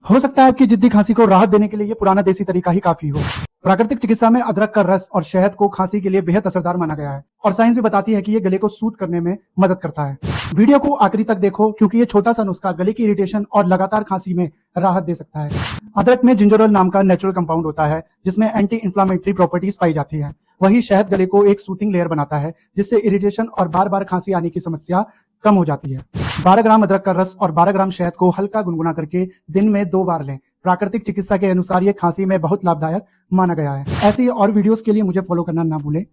हो सकता है आपकी जिद्दी खांसी को राहत देने के लिए ये पुराना देसी तरीका ही काफी हो। प्राकृतिक चिकित्सा में अदरक का रस और शहद को खांसी के लिए बेहद असरदार माना गया है और साइंस भी बताती है कि ये गले को सूद करने में मदद करता है। वीडियो को आखिरी तक देखो क्योंकि ये छोटा सा नुस्खा गले की इरिटेशन और लगातार खांसी में राहत दे सकता है। अदरक में जिंजरोल नाम का नेचुरल कंपाउंड होता है जिसमें एंटी इंफ्लामेटरी प्रॉपर्टीज पाई जाती है। वही शहद गले को एक सूथिंग लेयर बनाता है जिससे इरिटेशन और बार बार खांसी आने की समस्या कम हो जाती है। 12 ग्राम अदरक का रस और 12 ग्राम शहद को हल्का गुनगुना करके दिन में 2 बार लें। प्राकृतिक चिकित्सा के अनुसार ये खांसी में बहुत लाभदायक माना गया है। ऐसी और वीडियोस के लिए मुझे फॉलो करना ना भूलें।